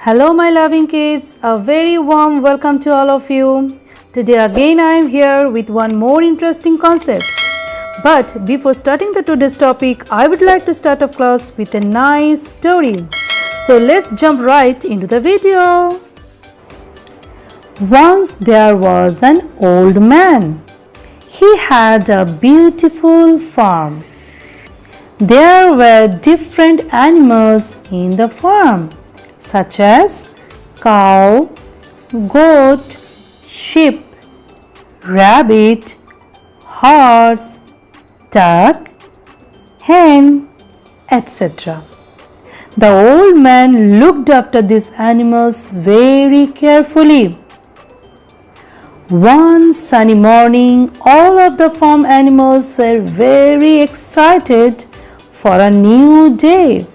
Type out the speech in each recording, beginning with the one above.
Hello my loving kids, a very warm welcome to all of you. Today again I am here with one more interesting concept. But before starting today's topic, I would like to start off class with a nice story. So let's jump right into the video. Once there was an old man. He had a beautiful farm. There were different animals in the farm, such as cow, goat, sheep, rabbit, horse, duck, hen, etc. The old man looked after these animals very carefully. One sunny morning, all of the farm animals were very excited for a new day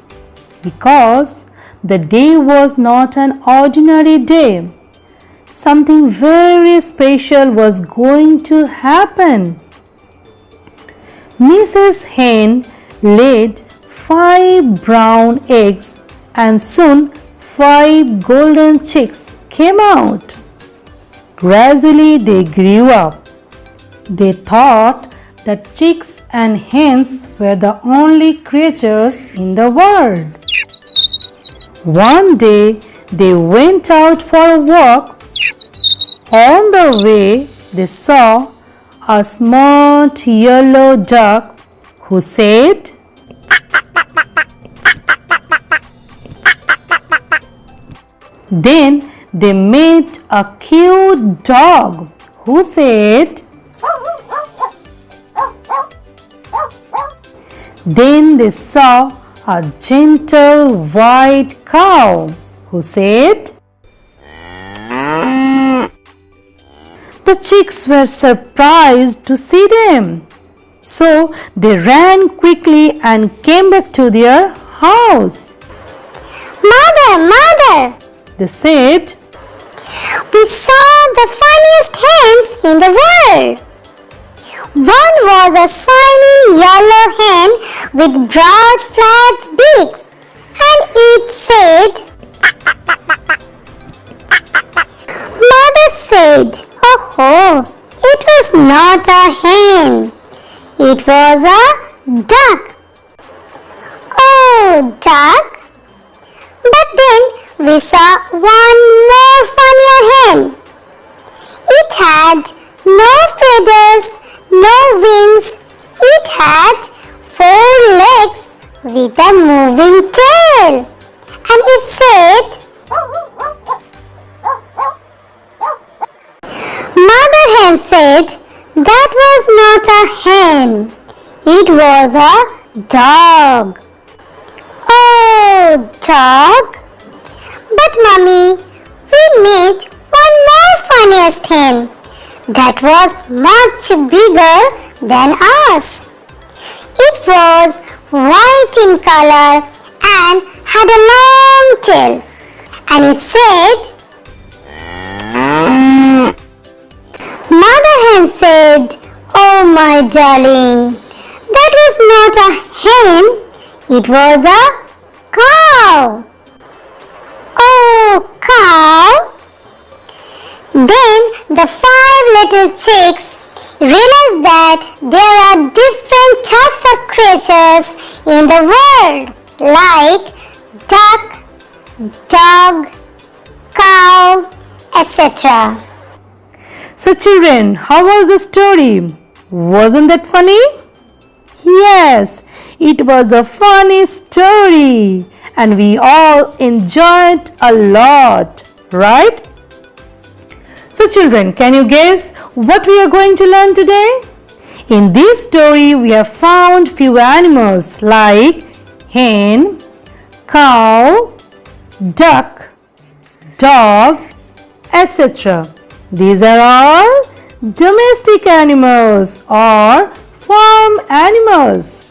because the day was not an ordinary day. Something very special was going to happen. Mrs. Hen laid 5 brown eggs and soon 5 golden chicks came out. Gradually they grew up. They thought that chicks and hens were the only creatures in the world. One day they went out for a walk. On the way they saw a smart yellow duck who said, Then they met a cute dog who said, Then they saw a gentle white cow who said, The chicks were surprised to see them, so they ran quickly and came back to their house. Mother, They said, we saw the funniest hens in the world. One was a shiny yellow hen with broad flat beak, and it said, Mother said, Oh, it was not a hen, it was a duck. Oh, duck. But then we saw one more funnier hen. It had no feathers, no wings. It had 4 legs with a moving tail. And it said, Mother hen said, that was not a hen. It was a dog. Oh, dog. But Mummy, we met one more funniest hen that was much bigger than us. It was white in color and had a long tail. And it said, Mother hen said, Oh my darling, that was not a hen, it was a cow. Oh, cow. Then the 5 little chicks realized that there are different types of creatures in the world, like duck, dog, cow, etc. So children, how was the story? Wasn't that funny? Yes, it was a funny story and we all enjoyed a lot, right? So children, can you guess what we are going to learn today? In this story, we have found few animals like hen, cow, duck, dog, etc. These are all domestic animals or farm animals.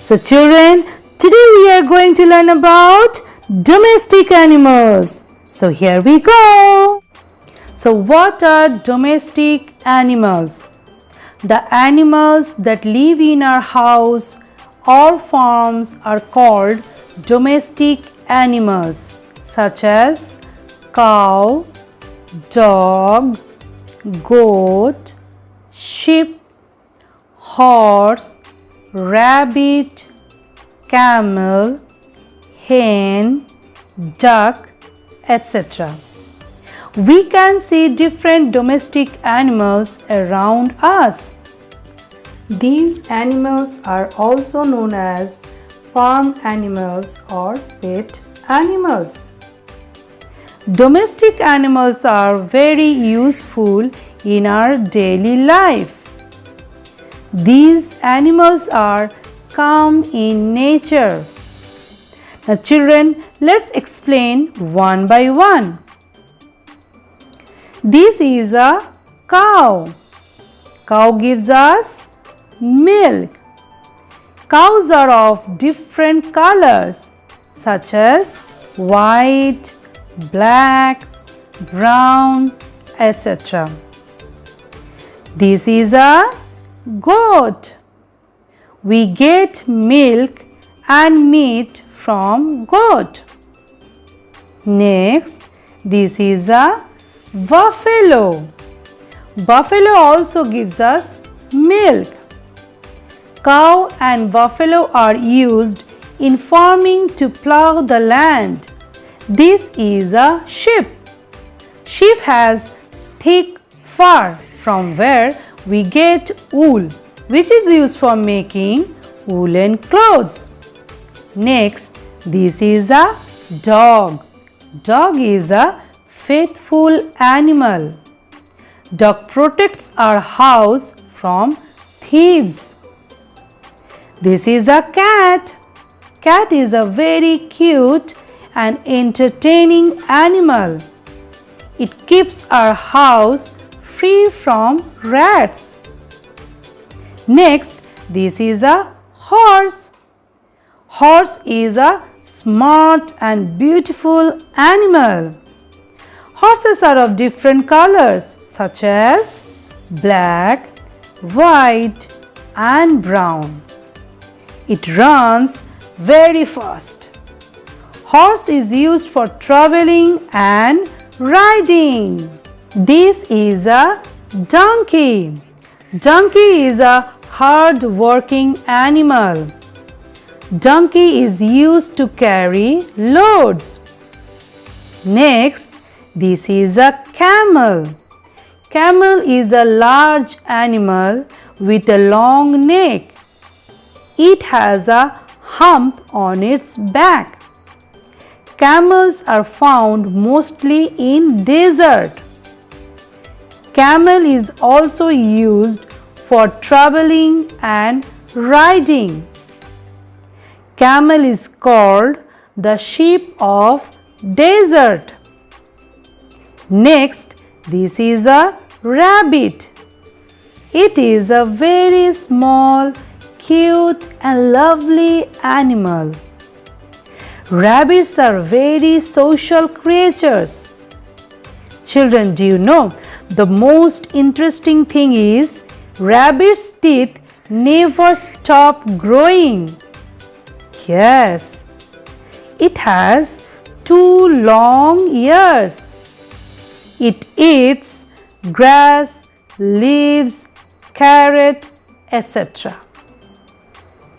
So children, today we are going to learn about domestic animals. So here we go. So what are domestic animals? The animals that live in our house or farms are called domestic animals, such as cow, dog, goat, sheep, horse, rabbit, camel, hen, duck, etc. We can see different domestic animals around us. These animals are also known as farm animals or pet animals. Domestic animals are very useful in our daily life. These animals are calm in nature. Now children, let's explain one by one. This is a cow. Cow gives us milk. Cows are of different colors such as white, black, brown, etc. This is a goat. We get milk and meat from goat. Next, this is a buffalo. Buffalo also gives us milk. Cow and buffalo are used in farming to plow the land. This is a sheep. Sheep has thick fur from where we get wool, which is used for making woolen clothes. Next, this is a dog. Dog is a faithful animal. Dog protects our house from thieves. This is a cat. Cat is a very cute and entertaining animal. It keeps our house free from rats. Next, this is a horse. Horse is a smart and beautiful animal. Horses are of different colors such as black, white and brown. It runs very fast. Horse is used for traveling and riding. This is a donkey. Donkey is a hard-working animal. Donkey is used to carry loads. Next, this is a camel. Camel is a large animal with a long neck. It has a hump on its back. Camels are found mostly in desert. Camel is also used for traveling and riding. Camel is called the sheep of desert. Next, this is a rabbit. It is a very small, cute and lovely animal. Rabbits are very social creatures. Children, do you know the most interesting thing is rabbit's teeth never stop growing. Yes, it has 2 long ears. It eats grass, leaves, carrot, etc.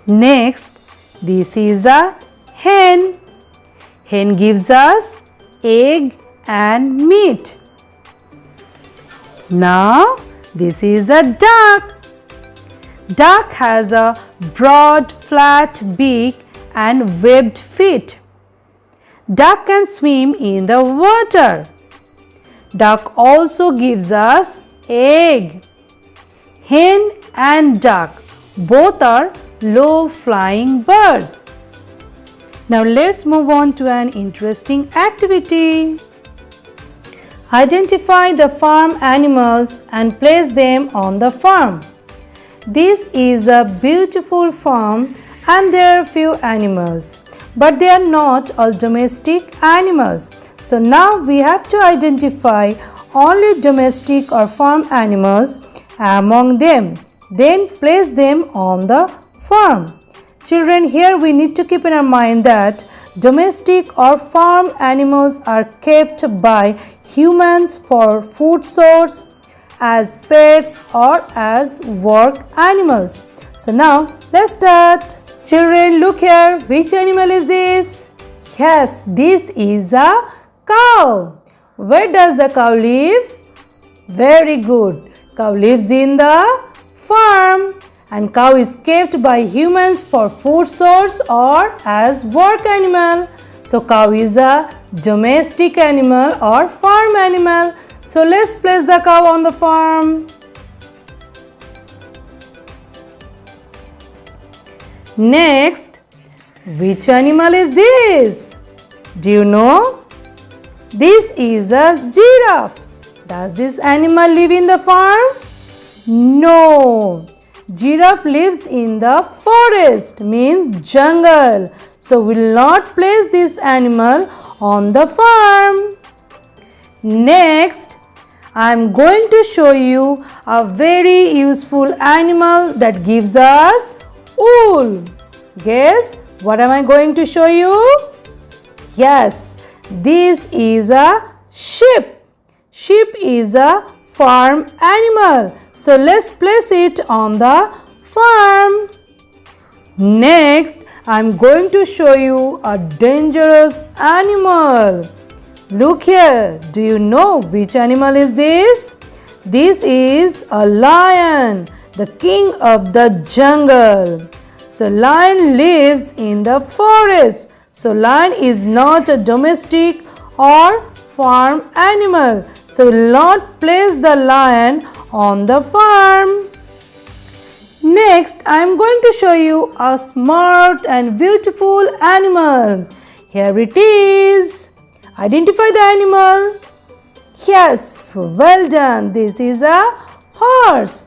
Next, this is a hen. Hen gives us egg and meat. Now, this is a duck. Duck has a broad, flat beak and webbed feet. Duck can swim in the water. Duck also gives us egg. Hen and duck both are low-flying birds. Now let's move on to an interesting activity. Identify the farm animals and place them on the farm. This is a beautiful farm and there are few animals, but they are not all domestic animals. So now we have to identify only domestic or farm animals among them. Then place them on the farm. Children, here we need to keep in our mind that domestic or farm animals are kept by humans for food source, as pets or as work animals. So now let's start. Children, look here. Which animal is this? Yes, this is a cow. Where does the cow live? Very good. Cow lives in the farm, and cow is kept by humans for food source or as work animal. So cow is a domestic animal or farm animal. So let's place the cow on the farm. Next, which animal is this? Do you know? This is a giraffe. Does this animal live in the farm? No. Giraffe lives in the forest, means jungle. So we will not place this animal on the farm. Next, I am going to show you a very useful animal that gives us wool. Guess what am I going to show you? Yes, this is a sheep. Sheep is a farm animal. So let's place it on the farm. Next, I am going to show you a dangerous animal. Look here. Do you know which animal is this? This is a lion, the king of the jungle. So lion lives in the forest. So lion is not a domestic or farm animal. So we will not place the lion on the farm. Next, I am going to show you a smart and beautiful animal. Here it is. Identify the animal. Yes, well done. This is a horse.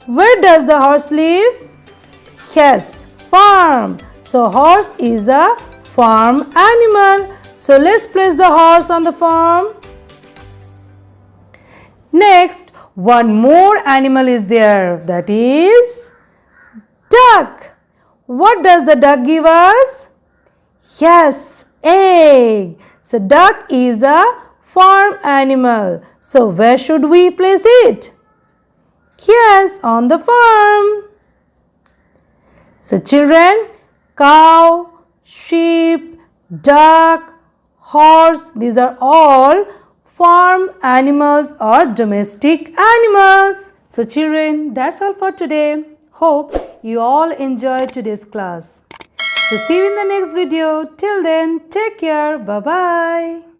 Where does the horse live? Yes, farm. So horse is a farm animal. So let's place the horse on the farm. Next, one more animal is there, that is duck. What does the duck give us? Yes, egg. So duck is a farm animal. So where should we place it? Yes, on the farm. So children, cow, sheep, duck, horse, these are all farm animals or domestic animals. So children, that's all for today. Hope you all enjoyed today's class. So see you in the next video. Till then, take care. Bye-bye.